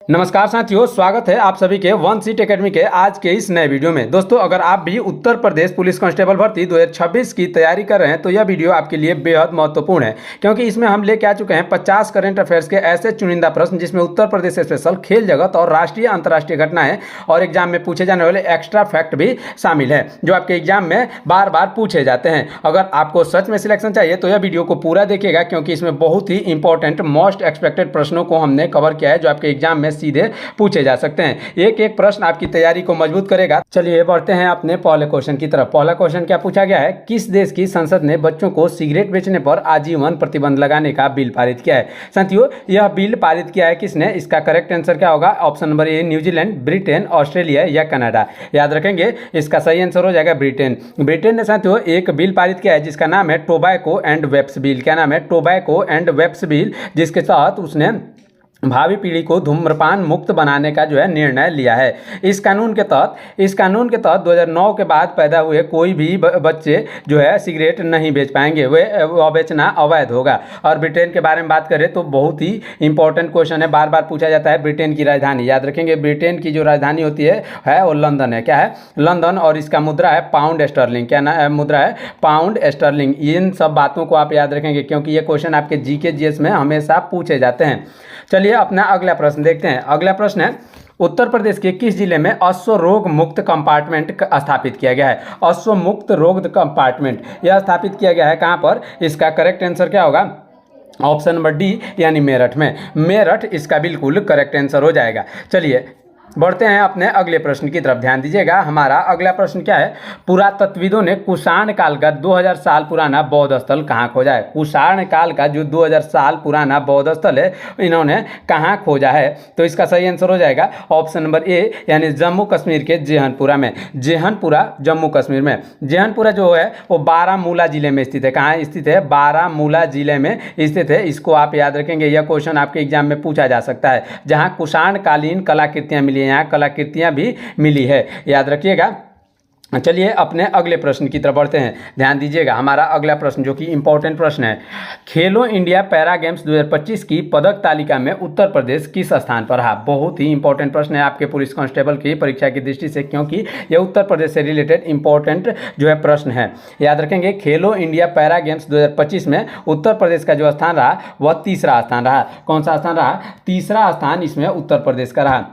नमस्कार साथियों, स्वागत है आप सभी के वन सीट एकेडमी के आज के इस नए वीडियो में। दोस्तों, अगर आप भी उत्तर प्रदेश पुलिस कांस्टेबल भर्ती 2026 की तैयारी कर रहे हैं तो यह वीडियो आपके लिए बेहद महत्वपूर्ण है, क्योंकि इसमें हम लेके आ चुके हैं 50 करंट अफेयर्स के ऐसे चुनिंदा प्रश्न जिसमें उत्तर प्रदेश स्पेशल, खेल जगत और राष्ट्रीय अंतर्राष्ट्रीय घटनाएं और एग्जाम में पूछे जाने वाले एक्स्ट्रा फैक्ट भी शामिल है, जो आपके एग्जाम में बार बार पूछे जाते हैं। अगर आपको सच में सिलेक्शन चाहिए तो यह वीडियो को पूरा देखिएगा, क्योंकि इसमें बहुत ही इंपॉर्टेंट मोस्ट एक्सपेक्टेड प्रश्नों को हमने कवर किया है, जो आपके एग्जाम में सीधे पूछे जा सकते हैं। एक एक प्रश्न आपकी तैयारी को मजबूत करेगा। चलिए बढ़ते हैं अपने पहले क्वेश्चन की तरफ। पहला क्वेश्चन क्या पूछा गया है? किस देश की संसद ने बच्चों को सिगरेट बेचने पर आजीवन प्रतिबंध लगाने का बिल पारित किया है? साथियों, यह बिल पारित किया है किसने? इसका करेक्ट आंसर क्या होगा? Option number A New Zealand, Britain, Australia या कनाडा। याद रखेंगे, इसका सही आंसर हो जाएगा ब्रिटेन। ब्रिटेन ने साथियों एक बिल पारित किया है जिसका नाम है टोबैको एंड वेप्स बिल। क्या नाम है? टोबैको एंड वेप्स बिल, जिसके तहत उसने भावी पीढ़ी को धूम्रपान मुक्त बनाने का जो है निर्णय लिया है। इस कानून के तहत 2009 के बाद पैदा हुए कोई भी बच्चे जो है सिगरेट नहीं बेच पाएंगे, वे बेचना अवैध होगा। और ब्रिटेन के बारे में बात करें तो बहुत ही इंपॉर्टेंट क्वेश्चन है, बार बार पूछा जाता है। ब्रिटेन की राजधानी याद रखेंगे, ब्रिटेन की जो राजधानी होती है वो लंदन है। क्या है? लंदन। और इसका मुद्रा है पाउंड स्टर्लिंग। क्या ना मुद्रा है? Pound sterling. इन सब बातों को आप याद रखेंगे, क्योंकि ये क्वेश्चन आपके जीके जीएस में हमेशा पूछे जाते हैं। चलिए अपना अगला प्रश्न देखते हैं। अगला प्रश्न है, उत्तर प्रदेश के किस जिले में अश्व रोग मुक्त कंपार्टमेंट स्थापित किया गया है? अश्व मुक्त रोग कंपार्टमेंट यह स्थापित किया गया है कहां पर? इसका करेक्ट आंसर क्या होगा? ऑप्शन नंबर डी यानी मेरठ में। मेरठ इसका बिल्कुल करेक्ट आंसर हो जाएगा। चलिए बढ़ते हैं अपने अगले प्रश्न की तरफ। ध्यान दीजिएगा, हमारा अगला प्रश्न क्या है? पुरातत्वविदों ने कुषाण काल का 2000 साल पुराना बौद्ध स्थल कहाँ खोजा है? कुषाण काल का जो 2000 साल पुराना बौद्ध स्थल है, इन्होंने कहाँ खोजा है? तो इसका सही आंसर हो जाएगा ऑप्शन नंबर ए यानी जम्मू कश्मीर के जेहनपुरा में। जेहनपुरा जम्मू कश्मीर में। जेहनपुरा जो है वो बारामूला जिले में स्थित है। कहाँ स्थित है? बारामूला जिले में स्थित है। इसको आप याद रखेंगे, यह क्वेश्चन आपके एग्जाम में पूछा जा सकता है, जहाँ कुषाण कालीन कलाकृतियाँ मिली, यहाँ कलाकृतियां भी मिली है, याद रखिएगा। चलिए अपने अगले प्रश्न की तरफ बढ़ते हैं। ध्यान दीजिएगा, हमारा अगला प्रश्न जो कि इंपॉर्टेंट प्रश्न है, खेलो इंडिया पैरा गेम्स 2025 की पदक तालिका में उत्तर प्रदेश किस स्थान पर रहा? बहुत ही इंपॉर्टेंट प्रश्न है आपके पुलिस कांस्टेबल की परीक्षा की दृष्टि से, क्योंकि यह उत्तर प्रदेश से रिलेटेड इंपॉर्टेंट जो है प्रश्न है। याद रखेंगे, खेलो इंडिया पैरा गेम्स 2025 में उत्तर प्रदेश का जो स्थान रहा वह तीसरा स्थान रहा। कौन सा स्थान रहा? तीसरा स्थान इसमें उत्तर प्रदेश का रहा।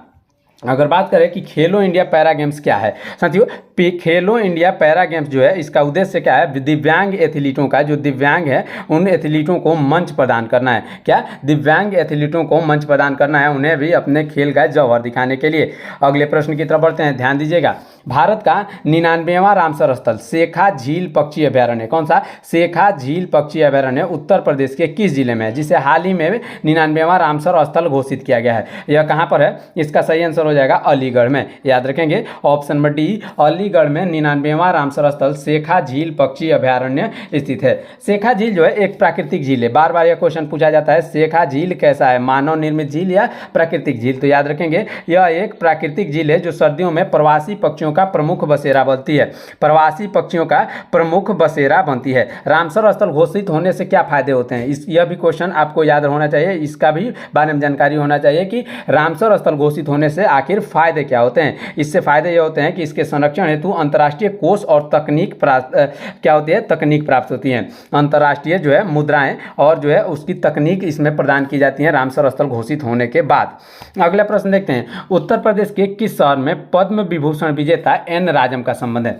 अगर बात करें कि खेलो इंडिया पैरा गेम्स क्या है साथियों, खेलो इंडिया पैरा गेम्स जो है इसका उद्देश्य क्या है? दिव्यांग एथलीटों का, जो दिव्यांग है उन एथलीटों को मंच प्रदान करना है। क्या? दिव्यांग एथलीटों को मंच प्रदान करना है, उन्हें भी अपने खेल का जौहर दिखाने के लिए। अगले प्रश्न की तरफ बढ़ते हैं। ध्यान दीजिएगा, भारत का 99वां रामसर स्थल शेखा झील पक्षी अभ्यारण्य, कौन सा? शेखा झील पक्षी अभ्यारण्य उत्तर प्रदेश के किस जिले में है, जिसे हाल ही में 99वां रामसर स्थल घोषित किया गया है? यह कहाँ पर है? इसका सही आंसर हो जाएगा अलीगढ़ में। याद रखेंगे, ऑप्शन नंबर डी अलीगढ़ में 99वां रामसर स्थल शेखा झील पक्षी अभ्यारण्य स्थित है। शेखा झील जो है एक प्राकृतिक झील है। बार बार यह क्वेश्चन पूछा जाता है, शेखा झील कैसा है? मानव निर्मित झील या प्राकृतिक झील? तो याद रखेंगे, यह एक प्राकृतिक झील है जो सर्दियों में प्रवासी पक्षियों का प्रमुख बसेरा बनती है। प्रवासी पक्षियों का प्रमुख बसेरा बनती है। रामसर स्थल घोषित होने से क्या फायदे होते हैं? यह भी क्वेश्चन आपको याद होना चाहिए, इसका भी बारे में जानकारी होना चाहिए कि रामसर स्थल घोषित होने से आखिर फायदे क्या होते हैं। इससे फायदे ये होते हैं कि इसके संरक्षण हेतु अंतर्राष्ट्रीय कोष और तकनीक क्या होती है? तकनीक प्राप्त होती है। अंतर्राष्ट्रीय जो है मुद्राएं और जो है उसकी तकनीक इसमें प्रदान की जाती है रामसर स्थल घोषित होने के बाद। अगला प्रश्न देखते हैं, उत्तर प्रदेश के किस शहर में पद्म विभूषण विजेता एन राजम का संबंध है?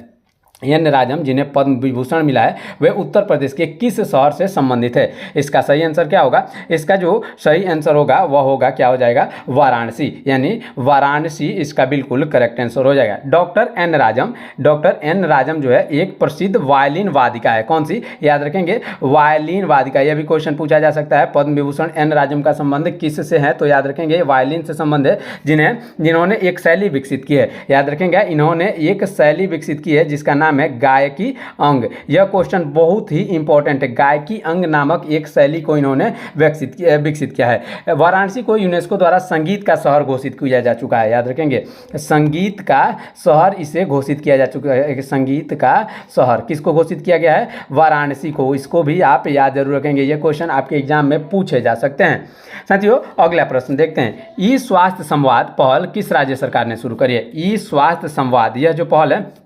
एन राजम, जिन्हें पद्म विभूषण मिला है, वे उत्तर प्रदेश के किस शहर से संबंधित है? इसका सही आंसर क्या होगा? इसका जो सही आंसर होगा वह होगा, क्या हो जाएगा? वाराणसी, यानी वाराणसी इसका बिल्कुल करेक्ट आंसर हो जाएगा। डॉक्टर एन राजम जो है एक प्रसिद्ध वायलिन वादिका है। कौन सी? याद रखेंगे, वायलिन वादिका। यह भी क्वेश्चन पूछा जा सकता है, पद्म विभूषण एन राजम का संबंध किस से है? तो याद रखेंगे वायलिन से संबंध है, जिन्होंने एक शैली विकसित की है। याद रखेंगे, इन्होंने एक शैली विकसित की है जिसका नाम है गायकी अंग। यह क्वेश्चन बहुत ही इंपॉर्टेंट है। गायकी अंग नामक एक शैली को इन्होंने विकसित किया है। वाराणसी को यूनेस्को द्वारा संगीत का शहर घोषित किया जा चुका है, याद रखेंगे, संगीत का शहर इसे घोषित किया जा चुका है। संगीत का शहर किसको घोषित किया गया है? वाराणसी को। इसको भी आप याद जरूर रखेंगे, ये क्वेश्चन आपके एग्जाम में पूछे जा सकते हैं। साथियों अगला प्रश्न देखते हैं, ई स्वास्थ्य संवाद पहल किस राज्य सरकार ने शुरू करी है? ई स्वास्थ्य संवाद, यह जो पहल है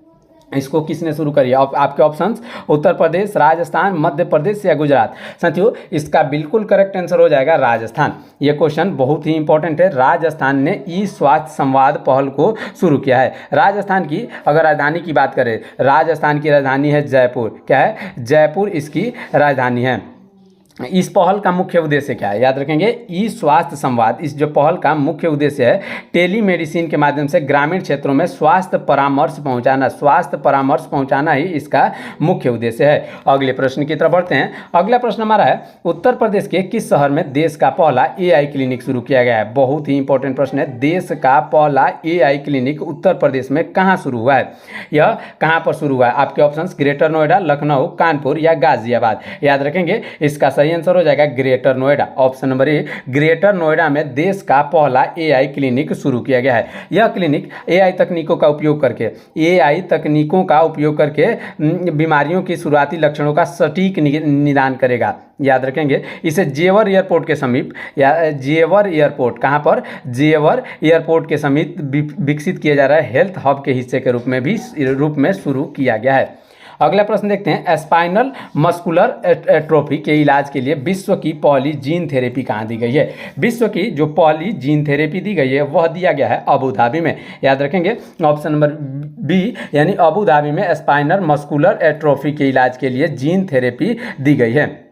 इसको किसने शुरू करी है? आपके ऑप्शंस उत्तर प्रदेश, राजस्थान, मध्य प्रदेश या गुजरात। साथियों इसका बिल्कुल करेक्ट आंसर हो जाएगा राजस्थान। यह क्वेश्चन बहुत ही इंपॉर्टेंट है। राजस्थान ने ई स्वास्थ्य संवाद पहल को शुरू किया है। राजस्थान की अगर राजधानी की बात करें, राजस्थान की राजधानी है जयपुर। क्या है? जयपुर इसकी राजधानी है। इस पहल का मुख्य उद्देश्य क्या है? याद रखेंगे, ई स्वास्थ्य संवाद, इस जो पहल का मुख्य उद्देश्य है टेलीमेडिसिन के माध्यम से ग्रामीण क्षेत्रों में स्वास्थ्य परामर्श पहुंचाना ही इसका मुख्य उद्देश्य है। अगले प्रश्न की तरफ बढ़ते हैं। अगला प्रश्न हमारा है, उत्तर प्रदेश के किस शहर में देश का पहला AI क्लिनिक शुरू किया गया है? बहुत ही इंपॉर्टेंट प्रश्न है। देश का पहला AI क्लिनिक उत्तर प्रदेश में कहाँ शुरू हुआ है? यह कहाँ पर शुरू हुआ है? आपके ऑप्शंस ग्रेटर नोएडा, लखनऊ, कानपुर या गाजियाबाद। याद रखेंगे, इसका सही आंसर हो जाएगा greater Noida. Option number A, greater Noida में देश का पहला AI क्लिनिक शुरू किया गया है। यह क्लिनिक AI तकनीकों का उपयोग करके बीमारियों की शुरुआती लक्षणों का सटीक निदान करेगा। याद रखेंगे, इसे जेवर एयरपोर्ट के समीप, या जेवर एयरपोर्ट कहाँ पर? जेवर एयरपोर्ट के समीप विकसित किया जा रहा है। हेल्थ हब के हिस्से के रूप में शुरू किया गया है। अगला प्रश्न देखते हैं, स्पाइनल मस्कुलर एट्रोफी के इलाज के लिए विश्व की पहली जीन थेरेपी कहाँ दी गई है? विश्व की जो पहली जीन थेरेपी दी गई है वह दिया गया है अबू धाबी में। याद रखेंगे, ऑप्शन नंबर बी यानी अबू धाबी में स्पाइनल मस्कुलर एट्रोफी के इलाज के लिए जीन थेरेपी दी गई है।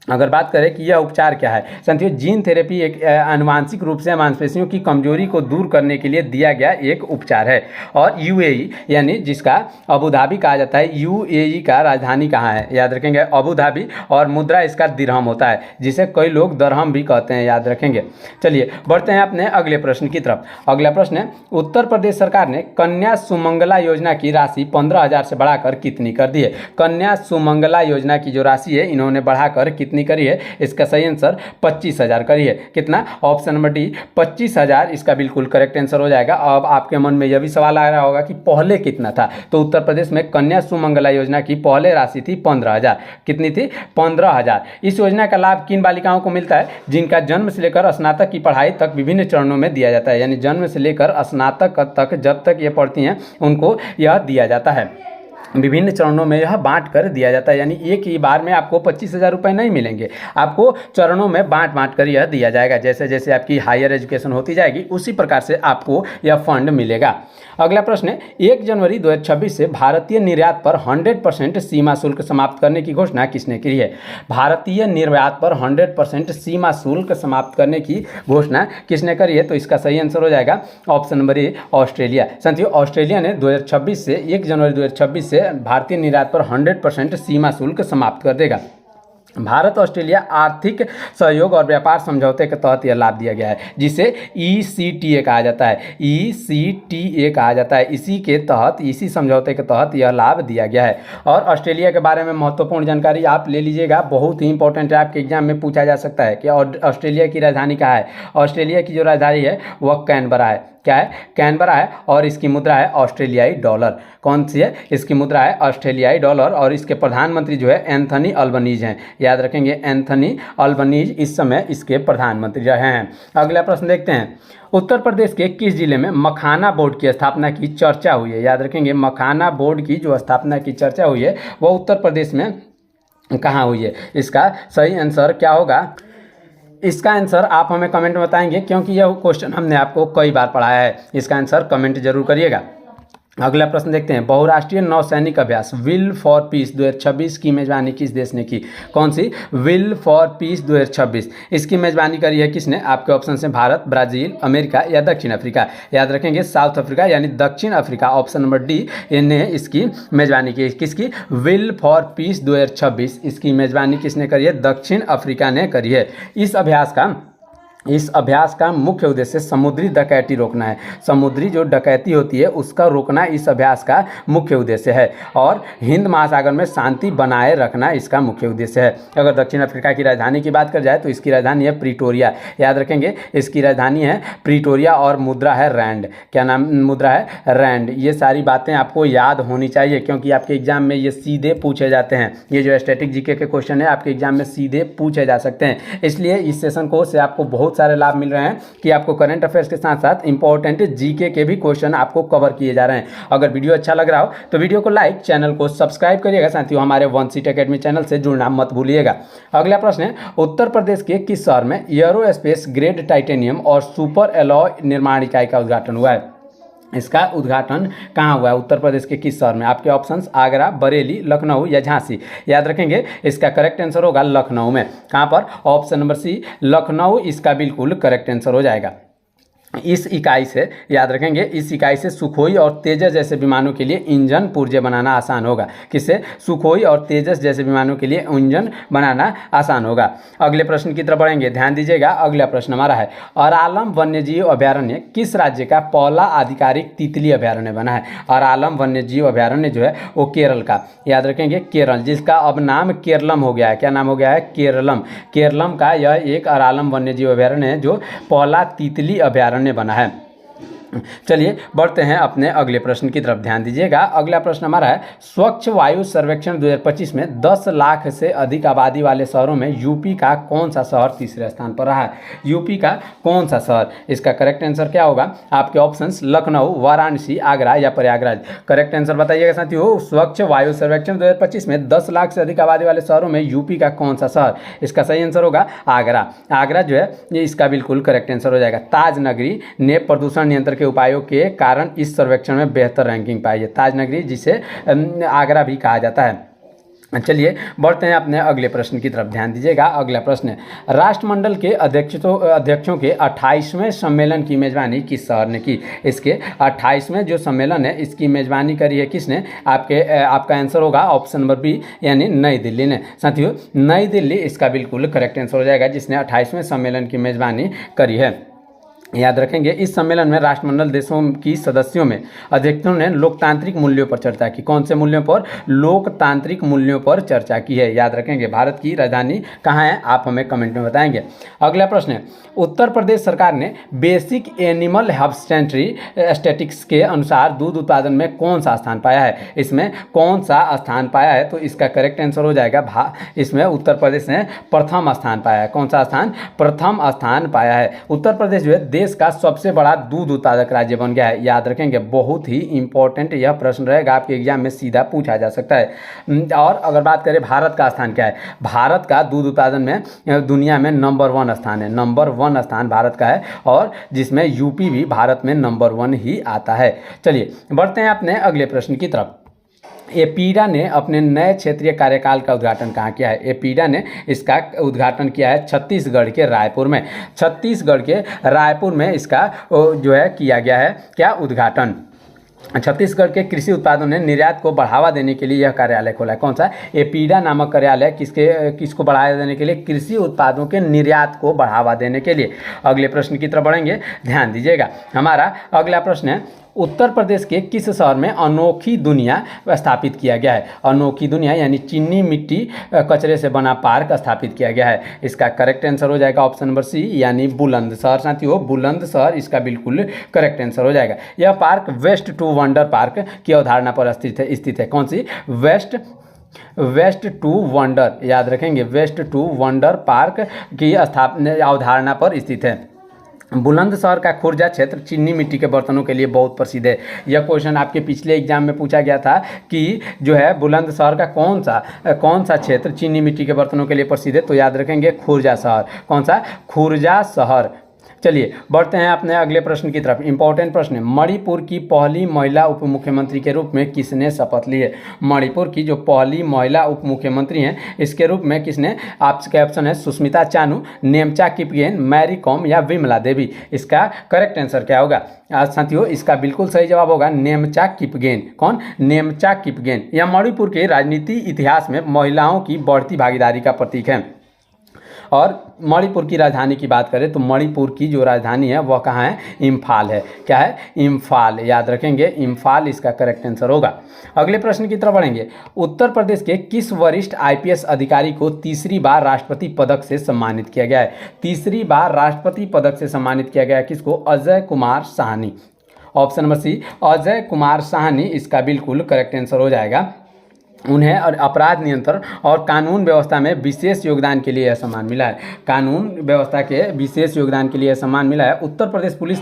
अगर बात करें कि यह उपचार क्या है, साथियों जीन थेरेपी एक आनुवांशिक रूप से मांसपेशियों की कमजोरी को दूर करने के लिए दिया गया एक उपचार है। और UAE यानी जिसका अबू धाबी कहा जाता है, UAE का राजधानी कहाँ है? याद रखेंगे अबू धाबी, और मुद्रा इसका दिरहम होता है, जिसे कई लोग दरहम भी कहते हैं। याद रखेंगे। चलिए बढ़ते हैं अपने अगले प्रश्न की तरफ। अगला प्रश्न है, उत्तर प्रदेश सरकार ने कन्या सुमंगला योजना की राशि 15,000 से बढ़ाकर कितनी कर दी है? कन्या सुमंगला योजना की जो राशि है इन्होंने बढ़ाकर कितनी करी है? इसका सही आंसर 25,000 करी है। कितना? ऑप्शन नंबर डी 25,000 इसका बिल्कुल करेक्ट आंसर हो जाएगा। अब आपके मन में यह भी सवाल आ रहा होगा कि पहले कितना था? तो उत्तर प्रदेश में कन्या सुमंगला योजना की पहले राशि थी 15,000। कितनी थी? 15,000। इस योजना का लाभ किन बालिकाओं को मिलता है? जिनका जन्म से लेकर स्नातक की पढ़ाई तक विभिन्न चरणों में दिया जाता है। यानी जन्म से लेकर स्नातक तक जब तक ये पढ़ती हैं उनको यह दिया जाता है। विभिन्न चरणों में यह बांट कर दिया जाता है। यानी एक ही बार में आपको 25,000 रुपये नहीं मिलेंगे, आपको चरणों में बांट कर यह दिया जाएगा। जैसे जैसे आपकी हायर एजुकेशन होती जाएगी उसी प्रकार से आपको यह फंड मिलेगा। अगला प्रश्न है, 1 जनवरी 2026 से भारतीय निर्यात पर 100% सीमा शुल्क समाप्त करने की घोषणा किसने की है? भारतीय निर्यात पर 100% सीमा शुल्क समाप्त करने की घोषणा किसने करी है? तो इसका सही आंसर हो जाएगा ऑप्शन नंबर ए, ऑस्ट्रेलिया। साथियों ऑस्ट्रेलिया ने 2026 से 1 जनवरी 2026 से भारतीय निर्यात पर 100% सीमा शुल्क समाप्त कर देगा। भारत ऑस्ट्रेलिया आर्थिक सहयोग और व्यापार समझौते के तहत यह लाभ दिया गया है, जिसे ECTA कहा जाता है। ECTA कहा जाता है। इसी समझौते के तहत यह लाभ दिया गया है। और ऑस्ट्रेलिया के बारे में महत्वपूर्ण जानकारी आप ले लीजिएगा, बहुत ही इंपॉर्टेंट है, आपके एग्जाम में पूछा जा सकता है कि ऑस्ट्रेलिया की राजधानी कहाँ है? ऑस्ट्रेलिया की जो राजधानी है वह कैनबरा है। क्या है? कैनबरा है। और इसकी मुद्रा है ऑस्ट्रेलियाई डॉलर। कौन सी है? इसकी मुद्रा है ऑस्ट्रेलियाई डॉलर। और इसके प्रधानमंत्री जो है एंथनी अल्बनीज हैं। याद रखेंगे, एंथनी अल्बनीज इस समय इसके प्रधानमंत्री रहे हैं। अगला प्रश्न देखते हैं, उत्तर प्रदेश के किस जिले में मखाना बोर्ड की स्थापना की चर्चा हुई है? याद रखेंगे, मखाना बोर्ड की जो स्थापना की चर्चा हुई है वह उत्तर प्रदेश में कहाँ हुई है? इसका सही आंसर क्या होगा? इसका आंसर आप हमें कमेंट में बताएंगे, क्योंकि यह क्वेश्चन हमने आपको कई बार पढ़ाया है। इसका आंसर कमेंट जरूर करिएगा। अगला प्रश्न देखते हैं, बहुराष्ट्रीय नौसैनिक अभ्यास विल फॉर पीस 2026 की मेजबानी किस देश ने की? कौन सी? Will for piece 2026। इसकी मेजबानी करी है किसने? आपके ऑप्शन से भारत, ब्राजील, अमेरिका या दक्षिण अफ्रीका। याद रखेंगे, साउथ अफ्रीका यानी दक्षिण अफ्रीका, ऑप्शन नंबर डी ने इसकी मेजबानी की। किसकी? Will for piece 2026। इसकी मेजबानी किसने करी है? दक्षिण अफ्रीका ने करी है। इस अभ्यास का इस अभ्यास का मुख्य उद्देश्य समुद्री डकैती रोकना है। समुद्री जो डकैती होती है उसका रोकना इस अभ्यास का मुख्य उद्देश्य है। और हिंद महासागर में शांति बनाए रखना इसका मुख्य उद्देश्य है। अगर दक्षिण अफ्रीका की राजधानी की बात कर जाए तो इसकी राजधानी है प्रीटोरिया। याद रखेंगे, इसकी राजधानी है प्रीटोरिया और मुद्रा है रैंड। क्या नाम मुद्रा है? रैंड। ये सारी बातें आपको याद होनी चाहिए क्योंकि आपके एग्जाम में ये सीधे पूछे जाते हैं। ये जो स्टैटिक जीके के क्वेश्चन है आपके एग्जाम में सीधे पूछे जा सकते हैं। इसलिए इस सेशन कोर्स से आपको बहुत सारे लाभ मिल रहे हैं कि आपको करंट अफेयर्स के साथ साथ इंपॉर्टेंट जीके के भी क्वेश्चन आपको कवर किए जा रहे हैं। अगर वीडियो अच्छा लग रहा हो तो वीडियो को लाइक, चैनल को सब्सक्राइब करिएगा। साथियों, हमारे वन सीट एकेडमी चैनल से जुड़ना मत भूलिएगा। अगला प्रश्न है, उत्तर प्रदेश के किस शहर में एयरोस्पेस ग्रेड टाइटेनियम और सुपर एलॉय निर्माण इकाई का उद्घाटन हुआ है? इसका उद्घाटन कहाँ हुआ है? उत्तर प्रदेश के किस शहर में? आपके ऑप्शंस आगरा, बरेली, लखनऊ या झांसी। याद रखेंगे, इसका करेक्ट आंसर होगा लखनऊ में। कहाँ पर? ऑप्शन नंबर सी, लखनऊ इसका बिल्कुल करेक्ट आंसर हो जाएगा। इस इकाई से, याद रखेंगे, इस इकाई से सुखोई और तेजस जैसे विमानों के लिए इंजन पुर्जे बनाना आसान होगा। किससे? सुखोई और तेजस जैसे विमानों के लिए इंजन बनाना आसान होगा। अगले प्रश्न की तरफ बढ़ेंगे, ध्यान दीजिएगा। अगला प्रश्न हमारा है, अरालम वन्यजीव अभयारण्य किस राज्य का पहला आधिकारिक तितली अभयारण्य बना है? अरालम वन्यजीव अभयारण्य जो है वो केरल का। याद रखेंगे, केरल, जिसका अब नाम केरलम हो गया है। क्या नाम हो गया है? केरलम। केरलम का यह एक अरालम वन्यजीव अभयारण्य है जो पहला तितली अभयारण्य बना है। चलिए बढ़ते हैं अपने अगले प्रश्न की तरफ, ध्यान दीजिएगा। अगला प्रश्न हमारा है, स्वच्छ वायु सर्वेक्षण 2025 में 10 लाख से अधिक आबादी वाले शहरों में यूपी का कौन सा शहर तीसरे स्थान पर रहा है? यूपी का कौन सा शहर? इसका करेक्ट आंसर क्या होगा? आपके ऑप्शंस लखनऊ, वाराणसी, आगरा या प्रयागराज। करेक्ट आंसर बताइएगा साथियों। स्वच्छ वायु सर्वेक्षण 2025 में 10 लाख से अधिक आबादी वाले शहरों में यूपी का कौन सा शहर? इसका सही आंसर होगा आगरा। आगरा जो है ये इसका बिल्कुल करेक्ट आंसर हो जाएगा। ताज नगरी ने प्रदूषण नियंत्रण के उपायों के कारण इस सर्वेक्षण में बेहतर रैंकिंग पाई है। ताज नगरी, जिसे आगरा भी कहा जाता है। चलिए बढ़ते हैं अपने अगले प्रश्न की तरफ, ध्यान दीजिएगा। अगला प्रश्न है, राष्ट्रमंडल के अध्यक्षों के 28वें सम्मेलन की मेजबानी किस शहर ने की? इसके 28वें जो सम्मेलन है इसकी मेजबानी करी है किसने? आपका आंसर होगा ऑप्शन नंबर बी, यानी नई दिल्ली ने। साथियों, नई दिल्ली इसका बिल्कुल करेक्ट आंसर हो जाएगा, जिसने 28वें सम्मेलन की मेजबानी करी है। याद रखेंगे, इस सम्मेलन में राष्ट्रमंडल देशों की सदस्यों में अध्यक्षों ने लोकतांत्रिक मूल्यों पर चर्चा की। कौन से मूल्यों पर? लोकतांत्रिक मूल्यों पर चर्चा की है। याद रखेंगे, भारत की राजधानी कहाँ है? आप हमें कमेंट में बताएंगे। अगला प्रश्न है, उत्तर प्रदेश सरकार ने बेसिक एनिमल हस्बेंड्री स्टैटिस्टिक्स के अनुसार दूध उत्पादन में कौन सा स्थान पाया है? इसमें कौन सा स्थान पाया है? तो इसका करेक्ट आंसर हो जाएगा इसमें उत्तर प्रदेश ने प्रथम स्थान पाया है। कौन सा स्थान? प्रथम स्थान पाया है। उत्तर प्रदेश जो है देश का सबसे बड़ा दूध उत्पादक राज्य बन गया है। याद रखेंगे, बहुत ही इंपॉर्टेंट यह प्रश्न रहेगा, आपके एग्जाम में सीधा पूछा जा सकता है। और अगर बात करें भारत का स्थान क्या है? भारत का दूध उत्पादन में दुनिया में नंबर 1 स्थान है। नंबर 1 स्थान भारत का है, और जिसमें यूपी भी भारत में नंबर 1 ही आता है। चलिए बढ़ते हैं अपने अगले प्रश्न की तरफ। एपीडा ने अपने नए क्षेत्रीय कार्यकाल का उद्घाटन कहाँ किया है? एपीडा ने इसका उद्घाटन किया है छत्तीसगढ़ के रायपुर में। छत्तीसगढ़ के रायपुर में इसका जो है किया गया है क्या? उद्घाटन। छत्तीसगढ़ के कृषि उत्पादों ने निर्यात को बढ़ावा देने के लिए यह कार्यालय खोला है। कौन सा? एपीडा नामक कार्यालय किसको बढ़ावा देने के लिए? कृषि उत्पादों के निर्यात को बढ़ावा देने के लिए। अगले प्रश्न की तरफ बढ़ेंगे, ध्यान दीजिएगा। हमारा अगला प्रश्न है, उत्तर प्रदेश के किस शहर में अनोखी दुनिया स्थापित किया गया है? अनोखी दुनिया यानी चीनी मिट्टी कचरे से बना पार्क स्थापित किया गया है। इसका करेक्ट आंसर हो जाएगा ऑप्शन नंबर सी, यानी बुलंदशहर। साथियों, बुलंदशहर इसका बिल्कुल करेक्ट आंसर हो जाएगा। यह park waste to wonder park की अवधारणा पर स्थित है। कौन सी? Waste to wonder. याद रखेंगे, वेस्ट टू वंडर पार्क की अवधारणा पर स्थित है। बुलंदशहर का खुर्जा क्षेत्र चीनी मिट्टी के बर्तनों के लिए बहुत प्रसिद्ध है। यह क्वेश्चन आपके पिछले एग्जाम में पूछा गया था कि जो है बुलंदशहर का कौन सा क्षेत्र चीनी मिट्टी के बर्तनों के लिए प्रसिद्ध है? तो याद रखेंगे खुर्जा शहर। कौन सा? खुर्जा शहर। चलिए बढ़ते हैं अपने अगले प्रश्न की तरफ। इंपॉर्टेंट प्रश्न है, मणिपुर की पहली महिला उप मुख्यमंत्री के रूप में किसने शपथ ली है? मणिपुर की जो पहली महिला उप मुख्यमंत्री हैं इसके रूप में किसने? आपके ऑप्शन है सुष्मिता चानू, नेमचा किपगेन, मैरी कॉम या विमला देवी। इसका करेक्ट आंसर क्या होगा? साथियों, इसका बिल्कुल सही जवाब होगा नेमचा किपगेन। कौन? नेमचा किपगेन। यह मणिपुर के राजनीति इतिहास में महिलाओं की बढ़ती भागीदारी का प्रतीक है। और मणिपुर की राजधानी की बात करें तो मणिपुर की जो राजधानी है वह कहाँ है, इम्फाल है। क्या है, इम्फाल, याद रखेंगे इम्फाल इसका करेक्ट आंसर होगा। अगले प्रश्न की तरफ बढ़ेंगे। उत्तर प्रदेश के किस वरिष्ठ आईपीएस अधिकारी को तीसरी बार राष्ट्रपति पदक से सम्मानित किया गया है? तीसरी बार राष्ट्रपति पदक से सम्मानित किया गया है किसको? Ajay Kumar Sahni. Option number C, Ajay Kumar Sahni इसका बिल्कुल करेक्ट आंसर हो जाएगा। उन्हें और अपराध नियंत्रण और कानून व्यवस्था में विशेष योगदान के लिए यह सम्मान मिला है। कानून व्यवस्था के विशेष योगदान के लिए यह सम्मान मिला है। उत्तर प्रदेश पुलिस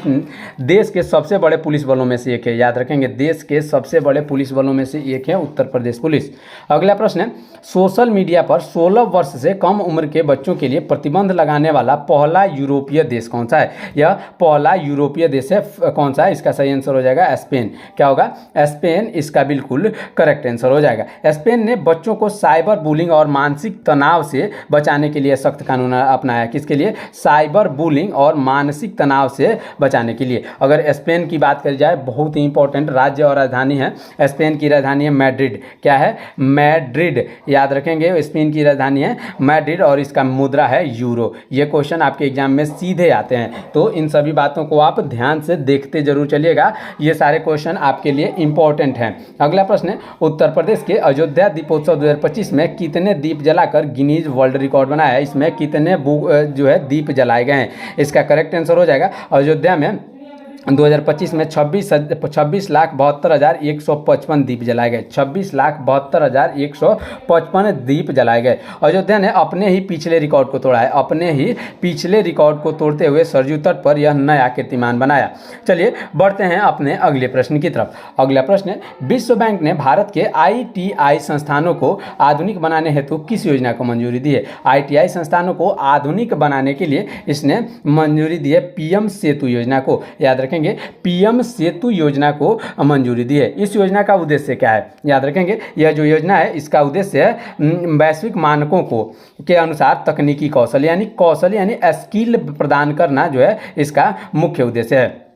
देश के सबसे बड़े पुलिस बलों में से एक है, याद रखेंगे, देश के सबसे बड़े पुलिस बलों में से एक है उत्तर प्रदेश पुलिस। अगला प्रश्न है, सोशल मीडिया पर 16 वर्ष से कम उम्र के बच्चों के लिए प्रतिबंध लगाने वाला पहला यूरोपीय देश कौन सा है? यह पहला यूरोपीय देश है कौन सा है? इसका सही आंसर हो जाएगा स्पेन। क्या होगा? स्पेन इसका बिल्कुल करेक्ट आंसर हो जाएगा। स्पेन ने बच्चों को साइबर बुलिंग और मानसिक तनाव से बचाने के लिए सख्त कानून अपनाया। किसके लिए? साइबर बुलिंग और मानसिक तनाव से बचाने के लिए। अगर स्पेन की बात करी जाए, बहुत ही इंपॉर्टेंट राज्य और राजधानी है। स्पेन की राजधानी है मैड्रिड। क्या है? मैड्रिड, याद रखेंगे स्पेन की राजधानी है मैड्रिड और इसका मुद्रा है यूरो। ये क्वेश्चन आपके एग्जाम में सीधे आते हैं, तो इन सभी बातों को आप ध्यान से देखते जरूर चलिएगा। ये सारे क्वेश्चन आपके लिए इंपॉर्टेंट हैं। अगला प्रश्न है, उत्तर प्रदेश के अयोध्या दीपोत्सव 2025 में कितने दीप जलाकर गिनीज वर्ल्ड रिकॉर्ड बनाया है? इसमें कितने जो है दीप जलाए गए हैं? इसका करेक्ट आंसर हो जाएगा, अयोध्या में 2025 में 26,72,155 दीप जलाए गए। 26,72,155 दीप जलाए गए। अयोध्या ने अपने ही पिछले रिकॉर्ड को तोड़ा है। अपने ही पिछले रिकॉर्ड को तोड़ते हुए सरयू तट पर यह नया कीर्तिमान बनाया। चलिए बढ़ते हैं अपने अगले प्रश्न की तरफ। अगला प्रश्न है, विश्व बैंक ने भारत के आईटीआई संस्थानों को आधुनिक बनाने हेतु किस योजना को मंजूरी दी है? आईटीआई संस्थानों को आधुनिक बनाने के लिए इसने मंजूरी दी है पीएम सेतु योजना को। याद रखेंगे, पीएम सेतु योजना को मंजूरी दी है। इस योजना का उद्देश्य क्या है? याद रखेंगे, यह जो योजना है इसका उद्देश्य है वैश्विक मानकों को के अनुसार तकनीकी कौशल यानी स्किल प्रदान करना जो है इसका मुख्य उद्देश्य है।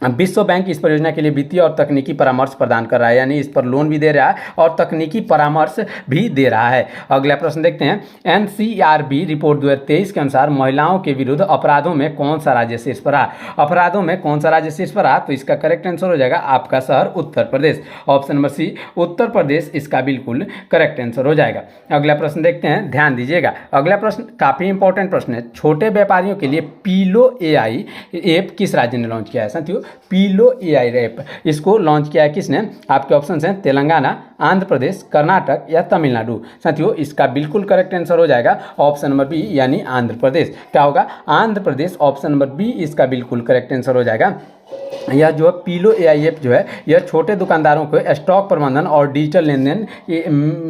विश्व बैंक इस परियोजना के लिए वित्तीय और तकनीकी परामर्श प्रदान कर रहा है, यानी इस पर लोन भी दे रहा है और तकनीकी परामर्श भी दे रहा है। अगला प्रश्न देखते हैं, एनसीआरबी रिपोर्ट 2023 के अनुसार महिलाओं के विरुद्ध अपराधों में कौन सा राज्य शीर्ष पर रहा? अपराधों में कौन सा राज्य शीर्ष पर रहा? तो इसका करेक्ट आंसर हो जाएगा आपका शहर उत्तर प्रदेश। ऑप्शन नंबर सी, उत्तर प्रदेश इसका बिल्कुल करेक्ट आंसर हो जाएगा। अगला प्रश्न देखते हैं, ध्यान दीजिएगा। अगला प्रश्न काफी इंपॉर्टेंट प्रश्न है। छोटे व्यापारियों के लिए पीलो एआई ऐप किस राज्य ने लॉन्च किया है? साथियों, पीलो एआई ऐप इसको लॉन्च किया है किसने? आपके ऑप्शन हैं तेलंगाना, आंध्र प्रदेश, कर्नाटक या तमिलनाडु। साथियों, इसका बिल्कुल करेक्ट आंसर हो जाएगा ऑप्शन नंबर बी यानी आंध्र प्रदेश। क्या होगा? Andhra Pradesh. Option number B इसका बिल्कुल करेक्ट आंसर हो जाएगा। यह जो है पीलो एआई ऐप जो है यह छोटे दुकानदारों को स्टॉक प्रबंधन और डिजिटल लेन देन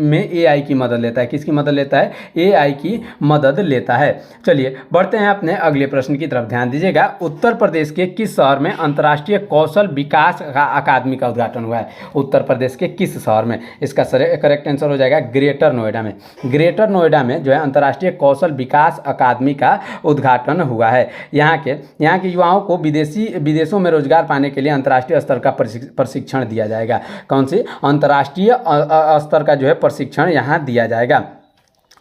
में एआई की मदद लेता है। किसकी मदद लेता है? एआई की मदद लेता है। चलिए बढ़ते हैं अपने अगले प्रश्न की तरफ। ध्यान दीजिएगा, उत्तर प्रदेश के किस शहर में अंतर्राष्ट्रीय कौशल विकास अकादमी का उद्घाटन हुआ है? उत्तर प्रदेश के किस शहर में? इसका करेक्ट आंसर हो जाएगा ग्रेटर नोएडा में। ग्रेटर नोएडा में जो है अंतर्राष्ट्रीय कौशल विकास अकादमी का उद्घाटन हुआ है। यहाँ के युवाओं को विदेशों में रोजगार पाने के लिए अंतर्राष्ट्रीय स्तर का प्रशिक्षण दिया जाएगा। कौन सी? अंतर्राष्ट्रीय स्तर का जो है प्रशिक्षण यहाँ दिया जाएगा।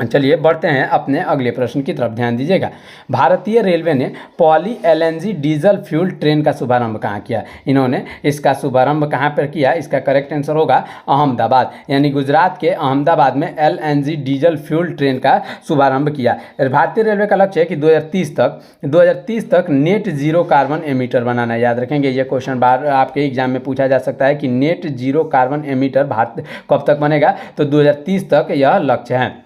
चलिए बढ़ते हैं अपने अगले प्रश्न की तरफ। ध्यान दीजिएगा, भारतीय रेलवे ने poly LNG diesel fuel train का शुभारंभ कहाँ किया? इन्होंने इसका शुभारंभ कहाँ पर किया? इसका करेक्ट आंसर होगा अहमदाबाद, यानी गुजरात के अहमदाबाद में एलएनजी डीजल फ्यूल ट्रेन का शुभारंभ किया। भारतीय रेलवे का लक्ष्य है कि 2030 तक नेट जीरो कार्बन एमिटर बनाना। याद रखेंगे, ये क्वेश्चन बार आपके एग्जाम में पूछा जा सकता है कि net zero carbon emitter Bharat कब तक बनेगा? तो 2030 तक यह लक्ष्य है।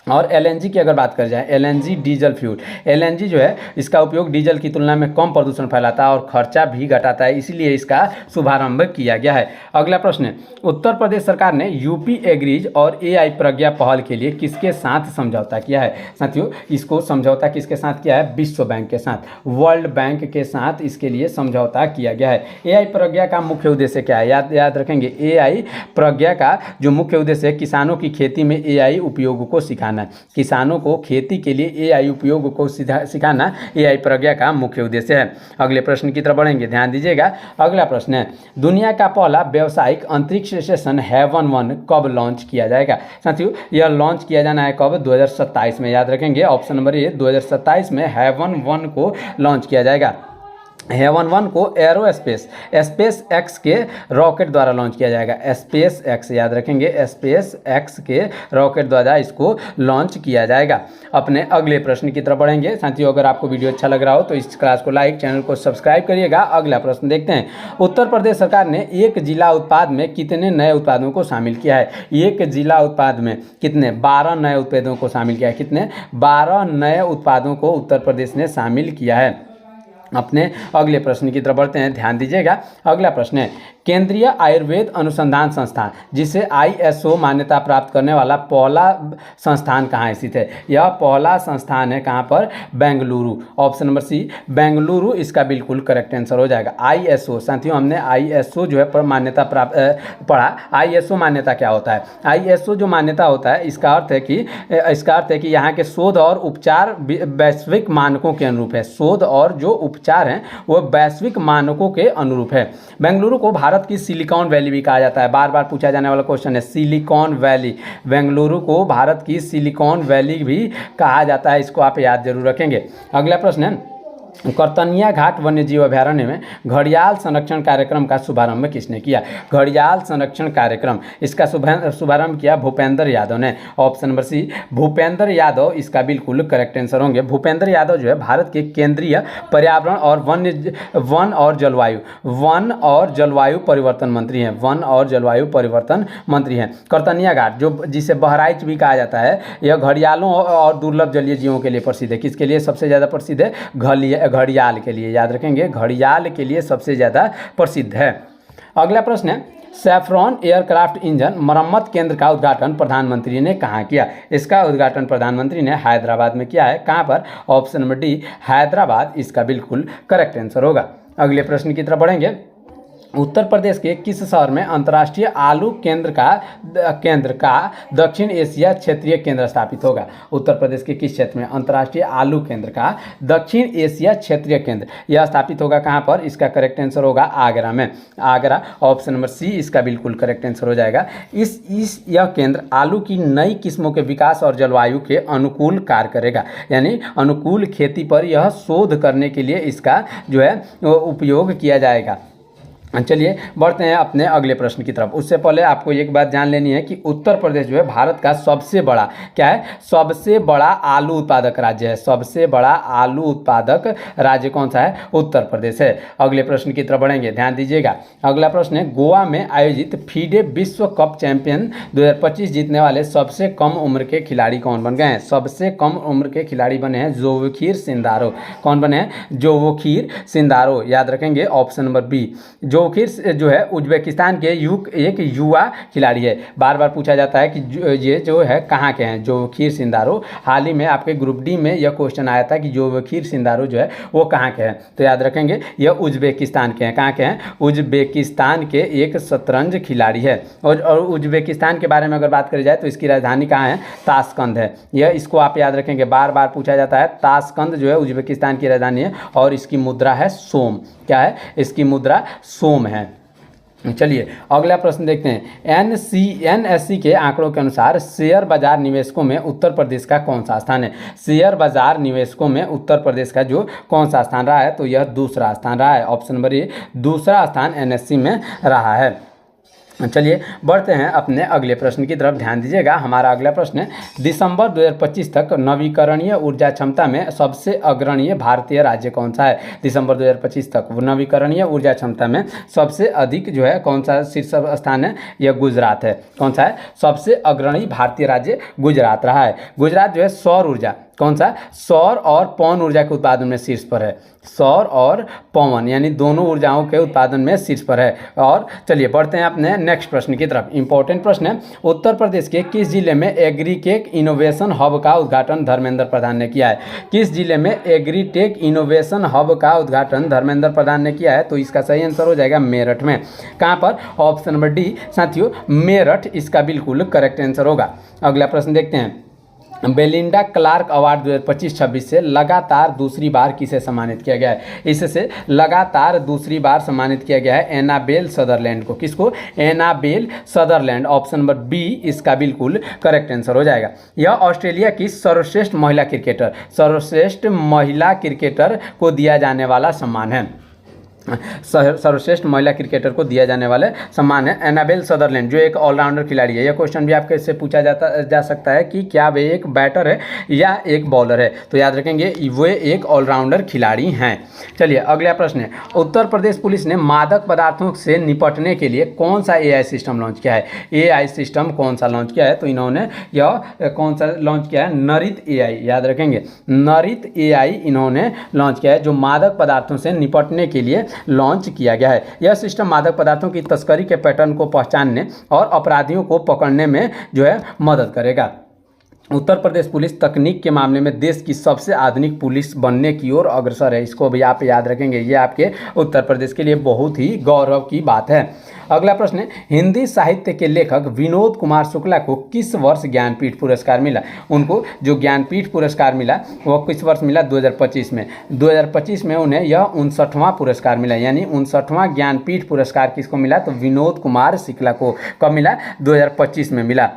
और एलएनजी की अगर बात कर जाए, एलएनजी डीजल फ्यूल, एलएनजी जो है इसका उपयोग डीजल की तुलना में कम प्रदूषण फैलाता है और खर्चा भी घटाता है, इसलिए इसका शुभारंभ किया गया है। अगला प्रश्न है, उत्तर प्रदेश सरकार ने यूपी एग्रीज और एआई प्रज्ञा पहल के लिए किसके साथ समझौता किया है? साथियों, इसको समझौता किसके साथ किया है? विश्व बैंक के साथ, वर्ल्ड बैंक के साथ इसके लिए समझौता किया गया है। एआई प्रज्ञा का मुख्य उद्देश्य क्या है? याद रखेंगे, एआई प्रज्ञा का जो मुख्य उद्देश्य है किसानों की खेती में एआई उपयोग को सिखाना सिखाना। किसानों को खेती के लिए एआई उपयोग को सिखाना एआई प्रज्ञा का मुख्य उद्देश्य है। अगले प्रश्न की तरफ बढ़ेंगे, ध्यान दीजिएगा। अगला प्रश्न है, दुनिया का पहला व्यावसायिक अंतरिक्ष स्टेशन हेवन 1 कब लॉन्च किया जाएगा? साथियों, यह लॉन्च किया जाना है कब? 2027 में। याद रखेंगे, ऑप्शन नंबर ए 2027 में हेवन 1 को लॉन्च किया जाएगा। हेवन 1 को एरोस्पेस स्पेस एक्स के रॉकेट द्वारा लॉन्च किया जाएगा। स्पेस एक्स, याद रखेंगे, स्पेस एक्स के रॉकेट द्वारा इसको लॉन्च किया जाएगा। अपने अगले प्रश्न की तरफ बढ़ेंगे। साथियों, अगर आपको वीडियो अच्छा लग रहा हो तो इस क्लास को लाइक, चैनल को सब्सक्राइब करिएगा। अगला प्रश्न देखते हैं। उत्तर प्रदेश सरकार ने एक जिला उत्पाद में कितने नए उत्पादों को शामिल किया है? एक जिला उत्पाद में कितने? 12 नए उत्पादों को शामिल किया है। कितने? 12 नए उत्पादों को उत्तर प्रदेश ने शामिल किया है। अपने अगले प्रश्न की तरफ बढ़ते हैं, ध्यान दीजिएगा। अगला प्रश्न है, केंद्रीय आयुर्वेद अनुसंधान संस्थान, जिसे आईएसओ मान्यता प्राप्त करने वाला पहला संस्थान कहाँ स्थित है? यह पहला संस्थान है कहाँ पर? Bengaluru. Option number C Bengaluru इसका बिल्कुल करेक्ट आंसर हो जाएगा। आईएसओ, साथियों, हमने आईएसओ जो है पर मान्यता प्राप्त पढ़ा। आईएसओ मान्यता क्या होता है? आईएसओ जो मान्यता होता है, इसका अर्थ है कि यहाँ के शोध और उपचार वैश्विक मानकों के अनुरूप है। शोध और जो उपचार हैं वो वैश्विक मानकों के अनुरूप है। बेंगलुरु को भारत की सिलिकॉन वैली भी कहा जाता है। बार बार पूछा जाने वाला क्वेश्चन है, सिलिकॉन वैली। बेंगलुरु को भारत की सिलिकॉन वैली भी कहा जाता है, इसको आप याद जरूर रखेंगे। अगला प्रश्न है, करतनिया घाट वन्यजीव अभयारण्य में घड़ियाल संरक्षण कार्यक्रम का शुभारंभ किसने किया? घड़ियाल संरक्षण कार्यक्रम, इसका शुभारंभ किया भूपेंद्र यादव ने। Option number C Bhupendra Yadav इसका बिल्कुल करेक्ट आंसर होंगे। भूपेंद्र यादव जो है भारत के केंद्रीय पर्यावरण और वन और जलवायु परिवर्तन मंत्री हैं। वन और जलवायु परिवर्तन मंत्री हैं। करतनिया घाट, जो जिसे बहराइच भी कहा जाता है, यह घड़ियालों और दुर्लभ जलीय जीवों के लिए प्रसिद्ध है। किसके लिए सबसे ज़्यादा प्रसिद्ध है? घड़ियाल के लिए। याद रखेंगे, घड़ियाल के लिए सबसे ज़्यादा प्रसिद्ध है। अगला प्रश्न है, सैफ्रॉन एयरक्राफ्ट इंजन मरम्मत केंद्र का उद्घाटन प्रधानमंत्री ने कहाँ किया? इसका उद्घाटन प्रधानमंत्री ने हैदराबाद में किया है। कहाँ पर? ऑप्शन नंबर डी हैदराबाद इसका बिल्कुल करेक्ट आंसर होगा। अगले प्रश्न की तरफ बढ़ेंगे। उत्तर प्रदेश के किस शहर में अंतर्राष्ट्रीय आलू केंद्र का दक्षिण एशिया क्षेत्रीय केंद्र स्थापित होगा? उत्तर प्रदेश के किस क्षेत्र में अंतर्राष्ट्रीय आलू केंद्र का दक्षिण एशिया क्षेत्रीय केंद्र यह स्थापित होगा? कहाँ पर? इसका करेक्ट आंसर होगा आगरा में। आगरा, ऑप्शन नंबर सी इसका बिल्कुल करेक्ट आंसर हो जाएगा। यह केंद्र आलू की नई किस्मों के विकास और जलवायु के अनुकूल कार्य करेगा, यानी अनुकूल खेती पर यह शोध करने के लिए इसका जो है उपयोग किया जाएगा। चलिए बढ़ते हैं अपने अगले प्रश्न की तरफ। उससे पहले आपको एक बात जान लेनी है कि उत्तर प्रदेश जो है भारत का सबसे बड़ा क्या है? सबसे बड़ा आलू उत्पादक राज्य है। सबसे बड़ा आलू उत्पादक राज्य कौन सा है? उत्तर प्रदेश है। अगले प्रश्न की तरफ बढ़ेंगे, ध्यान दीजिएगा। अगला प्रश्न है, गोवा में आयोजित फीडे विश्व कप चैंपियन 2025 जीतने वाले सबसे कम उम्र के खिलाड़ी कौन बन गए हैं? सबसे कम उम्र के खिलाड़ी बने हैं जोवखीर सिंदारो। कौन बने हैं? जोवखीर सिंदारो। याद रखेंगे, ऑप्शन नंबर बी। जोवखीर जो है उज्बेकिस्तान के एक युवा खिलाड़ी है। बार बार पूछा जाता है कि ये जो है कहाँ के हैं जोवखीर सिंदारो। हाल ही में आपके ग्रुप डी में यह क्वेश्चन आया था कि जोवखीर सिंदारो जो है वो कहाँ के हैं, तो याद रखेंगे यह उज्बेकिस्तान के हैं। कहाँ के हैं? उज्बेकिस्तान के एक शतरंज खिलाड़ी है। और उज्बेकिस्तान के बारे में अगर बात करी जाए तो इसकी राजधानी कहाँ है? ताशकंद है। यह इसको आप याद रखेंगे, बार बार पूछा जाता है। ताशकंद जो है उज्बेकिस्तान की राजधानी है और इसकी मुद्रा है सोम। क्या है? इसकी मुद्रा सोम है। चलिए अगला प्रश्न देखते हैं। एनएससी के आंकड़ों के अनुसार शेयर बाजार निवेशकों में उत्तर प्रदेश का कौन सा स्थान है? शेयर बाजार निवेशकों में उत्तर प्रदेश का जो कौन सा स्थान रहा है, तो यह दूसरा स्थान रहा है। ऑप्शन नंबर ए दूसरा स्थान एनएससी में रहा है। चलिए बढ़ते हैं अपने अगले प्रश्न की तरफ, ध्यान दीजिएगा। हमारा अगला प्रश्न है, दिसंबर 2025 तक नवीकरणीय ऊर्जा क्षमता में सबसे अग्रणीय भारतीय राज्य कौन सा है? दिसंबर 2025 तक नवीकरणीय ऊर्जा क्षमता में सबसे अधिक जो है कौन सा शीर्ष स्थान है? यह गुजरात है। कौन सा है? सबसे अग्रणी भारतीय राज्य गुजरात रहा है। गुजरात जो है सौर ऊर्जा, कौन सा? सौर और पवन ऊर्जा के उत्पादन में शीर्ष पर है। सौर और पवन यानी दोनों ऊर्जाओं के उत्पादन में शीर्ष पर है। और चलिए बढ़ते हैं अपने नेक्स्ट प्रश्न की तरफ। इंपॉर्टेंट प्रश्न है, उत्तर प्रदेश के किस जिले में एग्रीटेक इनोवेशन हब का उद्घाटन धर्मेंद्र प्रधान ने किया है? किस जिले में एग्रीटेक इनोवेशन हब का उद्घाटन धर्मेंद्र प्रधान ने किया है? तो इसका सही आंसर हो जाएगा मेरठ में। कहाँ पर? ऑप्शन नंबर डी साथियों, मेरठ इसका बिल्कुल करेक्ट आंसर होगा। अगला प्रश्न देखते हैं। बेलिंडा क्लार्क अवार्ड 2025-26 से लगातार दूसरी बार किसे सम्मानित किया गया है? इससे लगातार दूसरी बार सम्मानित किया गया है एनाबेल सदरलैंड को। किसको? Annabel Sutherland. Option number B इसका बिल्कुल करेक्ट आंसर हो जाएगा। यह ऑस्ट्रेलिया की सर्वश्रेष्ठ महिला क्रिकेटर को दिया जाने वाला सम्मान है। सर्वश्रेष्ठ महिला क्रिकेटर को दिया जाने वाले सम्मान है एनाबेल सदरलैंड, जो एक ऑलराउंडर खिलाड़ी है। यह क्वेश्चन भी आपके से पूछा जा सकता है कि क्या वे एक बैटर है या एक बॉलर है, तो याद रखेंगे वे एक ऑलराउंडर खिलाड़ी हैं। चलिए अगला प्रश्न है, उत्तर प्रदेश पुलिस ने मादक पदार्थों से निपटने के लिए कौन सा एआई सिस्टम लॉन्च किया है? एआई सिस्टम कौन सा लॉन्च किया है? तो इन्होंने यह कौन सा लॉन्च किया है? नरित एआई। याद रखेंगे नरित एआई इन्होंने लॉन्च किया है, जो मादक पदार्थों से निपटने के लिए लॉन्च किया गया है। यह सिस्टम मादक पदार्थों की तस्करी के पैटर्न को पहचानने और अपराधियों को पकड़ने में जो है मदद करेगा। उत्तर प्रदेश पुलिस तकनीक के मामले में देश की सबसे आधुनिक पुलिस बनने की ओर अग्रसर है। इसको भी आप याद रखेंगे, ये आपके उत्तर प्रदेश के लिए बहुत ही गौरव की बात है। अगला प्रश्न है, हिंदी साहित्य के लेखक विनोद कुमार शुक्ला को किस वर्ष ज्ञानपीठ पुरस्कार मिला? उनको जो ज्ञानपीठ पुरस्कार मिला वो किस वर्ष मिला? 2025 में। 2025 में उन्हें यह 59वां पुरस्कार मिला, यानी 59वां ज्ञानपीठ पुरस्कार किसको मिला? तो विनोद कुमार शुक्ला को। कब मिला? 2025 में मिला।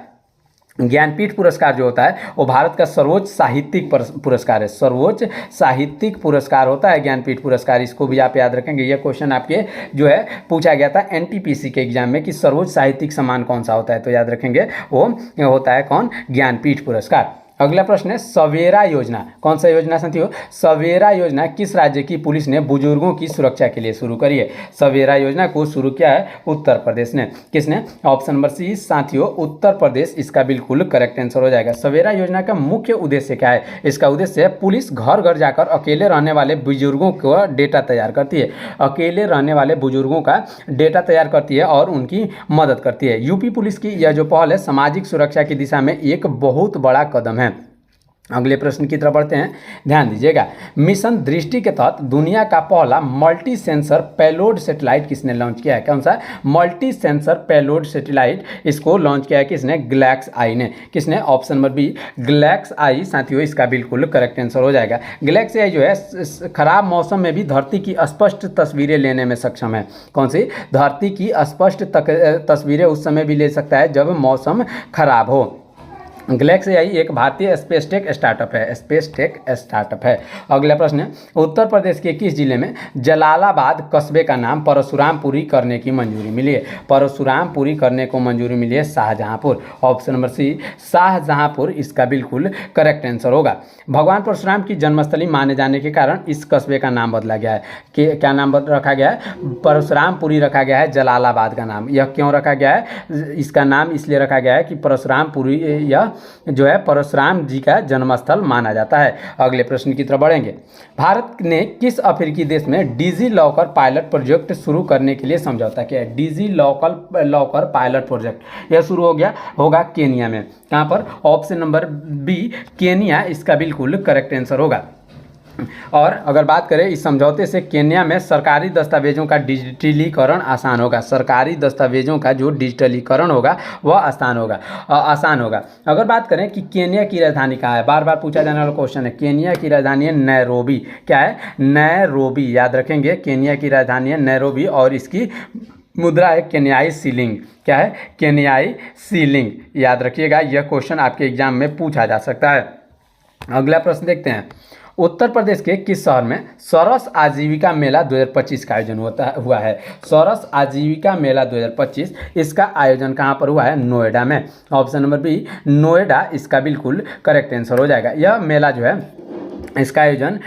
ज्ञानपीठ पुरस्कार जो होता है वो भारत का सर्वोच्च साहित्यिक पुरस्कार है। सर्वोच्च साहित्यिक पुरस्कार होता है ज्ञानपीठ पुरस्कार। इसको भी आप याद रखेंगे, ये क्वेश्चन आपके जो है पूछा गया था एनटीपीसी के एग्जाम में कि सर्वोच्च साहित्यिक सम्मान कौन सा होता है, तो याद रखेंगे वो होता है कौन? ज्ञानपीठ पुरस्कार। अगला प्रश्न है, सवेरा योजना कौन सा योजना साथियों? सवेरा योजना किस राज्य की पुलिस ने बुजुर्गों की सुरक्षा के लिए शुरू करी है? सवेरा योजना को शुरू किया है उत्तर प्रदेश ने। किसने? ऑप्शन नंबर सी साथियों उत्तर प्रदेश इसका बिल्कुल करेक्ट आंसर हो जाएगा। सवेरा योजना का मुख्य उद्देश्य क्या है? इसका उद्देश्य है पुलिस घर घर जाकर अकेले रहने वाले बुजुर्गों का डेटा तैयार करती है। अकेले रहने वाले बुजुर्गों का डेटा तैयार करती है और उनकी मदद करती है। यूपी पुलिस की यह जो पहल है सामाजिक सुरक्षा की दिशा में एक बहुत बड़ा कदम है। अगले प्रश्न की तरफ बढ़ते हैं, ध्यान दीजिएगा। मिशन दृष्टि के तहत दुनिया का पहला मल्टी सेंसर पेलोड सैटेलाइट किसने लॉन्च किया है? कौन सा? मल्टी सेंसर पेलोड सैटेलाइट इसको लॉन्च किया है किसने? ग्लैक्स आई ने। किसने? ऑप्शन नंबर बी ग्लैक्स आई साथियों इसका बिल्कुल करेक्ट आंसर हो जाएगा। ग्लैक्स आई जो है खराब मौसम में भी धरती की स्पष्ट तस्वीरें लेने में सक्षम है। कौन सी? धरती की स्पष्ट तस्वीरें उस समय भी ले सकता है जब मौसम खराब हो। ग्लैक्स आई एक भारतीय स्पेस टेक स्टार्टअप है। अगला प्रश्न है, उत्तर प्रदेश के किस जिले में जलालाबाद कस्बे का नाम परशुरामपुरी करने की मंजूरी मिली है? परशुरामपुरी करने को मंजूरी मिली है Shahjahanpur. Option number C Shahjahanpur इसका बिल्कुल करेक्ट आंसर होगा। भगवान परशुराम की जन्मस्थली माने जाने के कारण इस कस्बे का नाम बदला गया है। क्या नाम रखा गया है? परशुरामपुरी रखा गया है जलालाबाद का नाम। यह क्यों रखा गया है? इसका नाम इसलिए रखा गया है कि परशुरामपुरी यह जो है परशुराम जी का जन्मस्थल माना जाता है। अगले प्रश्न की तरफ बढ़ेंगे। भारत ने किस अफ्रीकी देश में डिजी लॉकर पायलट प्रोजेक्ट शुरू करने के लिए समझौता किया है? डिजी लॉकर पायलट प्रोजेक्ट यह शुरू होगा केनिया में। कहाँ पर? ऑप्शन नंबर बी केनिया इसका बिल्कुल करेक्ट आंसर होगा। और अगर बात करें इस समझौते से केन्या में सरकारी दस्तावेजों का डिजिटलीकरण आसान होगा। सरकारी दस्तावेजों का जो डिजिटलीकरण होगा वह आसान होगा। अगर बात करें कि केन्या की राजधानी कहाँ है, बार बार पूछा जाने वाला क्वेश्चन है। केन्या की राजधानी है नैरोबी। क्या है? नैरोबी। याद रखेंगे केन्या की राजधानी है नैरोबी और इसकी मुद्रा है केन्याई शिलिंग। क्या है? केन्याई शिलिंग। याद रखिएगा, यह क्वेश्चन आपके एग्जाम में पूछा जा सकता है। अगला प्रश्न देखते हैं। उत्तर प्रदेश के किस शहर में सरस आजीविका मेला 2025 का आयोजन हुआ है? सरस आजीविका मेला 2025 इसका आयोजन कहाँ पर हुआ है? नोएडा में। ऑप्शन नंबर बी नोएडा इसका बिल्कुल करेक्ट आंसर हो जाएगा। यह मेला जो है इसका आयोजन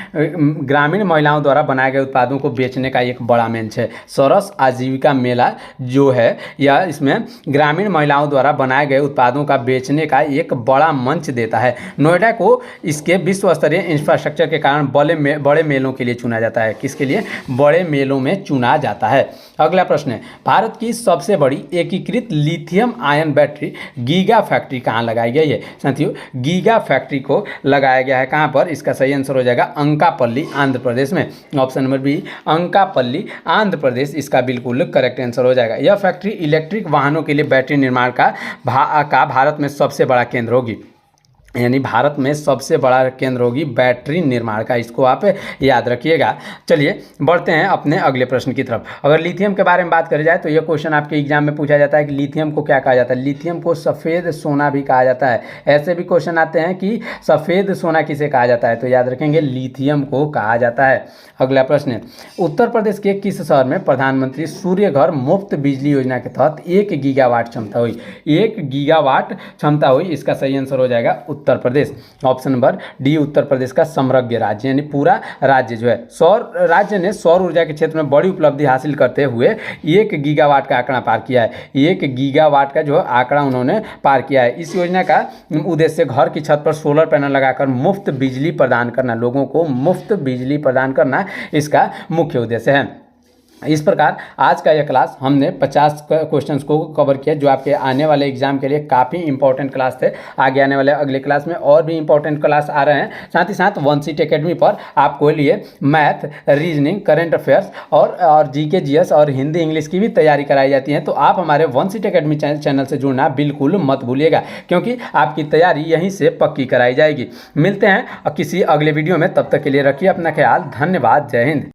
ग्रामीण महिलाओं द्वारा बनाए गए उत्पादों को बेचने का एक बड़ा मंच है। सरस आजीविका मेला जो है या इसमें ग्रामीण महिलाओं द्वारा बनाए गए उत्पादों का बेचने का एक बड़ा मंच देता है। नोएडा को इसके विश्व स्तरीय इंफ्रास्ट्रक्चर के कारण बड़े मेलों के लिए चुना जाता है। किसके लिए? बड़े मेलों में चुना जाता है। अगला प्रश्न है, भारत की सबसे बड़ी एकीकृत lithium ion battery giga factory कहाँ लगाई गई है? साथियों गीगा फैक्ट्री को लगाया गया है कहाँ पर? इसका सही आंसर हो जाएगा अंकापल्ली आंध्र प्रदेश में। Option number B अंकापल्ली Andhra Pradesh इसका बिल्कुल करेक्ट आंसर हो जाएगा। यह फैक्ट्री इलेक्ट्रिक वाहनों के लिए बैटरी निर्माण का भारत में सबसे बड़ा केंद्र होगी। यानी भारत में सबसे बड़ा केंद्र होगी बैटरी निर्माण का, इसको आप याद रखिएगा। चलिए बढ़ते हैं अपने अगले प्रश्न की तरफ। अगर लिथियम के बारे में बात करी जाए तो यह क्वेश्चन आपके एग्जाम में पूछा जाता है कि लिथियम को क्या कहा जाता है। लिथियम को सफ़ेद सोना भी कहा जाता है। ऐसे भी क्वेश्चन आते हैं कि सफ़ेद सोना किसे कहा जाता है, तो याद रखेंगे लिथियम को कहा जाता है। अगला प्रश्न, उत्तर प्रदेश के किस शहर में प्रधानमंत्री सूर्य घर मुफ्त बिजली योजना के तहत 1 गीगावाट क्षमता हुई। 1 गीगावाट क्षमता हुई, इसका सही आंसर हो जाएगा Uttar Pradesh. Option number D Uttar Pradesh का समृद्ध राज्य, यानी पूरा राज्य जो है सौर राज्य ने सौर ऊर्जा के क्षेत्र में बड़ी उपलब्धि हासिल करते हुए 1 गीगावाट का आंकड़ा पार किया है। 1 गीगावाट का जो आंकड़ा उन्होंने पार किया है। इस योजना का उद्देश्य घर की छत पर सोलर पैनल लगाकर मुफ्त बिजली प्रदान करना, लोगों को मुफ्त बिजली प्रदान करना इसका मुख्य उद्देश्य है। इस प्रकार आज का यह क्लास हमने 50 क्वेश्चंस को कवर किया, जो आपके आने वाले एग्जाम के लिए काफ़ी इंपॉर्टेंट क्लास थे। आगे आने वाले अगले क्लास में और भी इंपॉर्टेंट क्लास आ रहे हैं। साथ ही साथ वन सीट एकेडमी पर आपको लिए मैथ, रीजनिंग, करंट अफेयर्स और जीके, जीएस और हिंदी इंग्लिश की भी तैयारी कराई जाती है। तो आप हमारे वन सीट एकेडमी चैनल से जुड़ना बिल्कुल मत भूलिएगा, क्योंकि आपकी तैयारी यहीं से पक्की कराई जाएगी। मिलते हैं किसी अगले वीडियो में, तब तक के लिए रखिए अपना ख्याल। धन्यवाद। जय हिंद।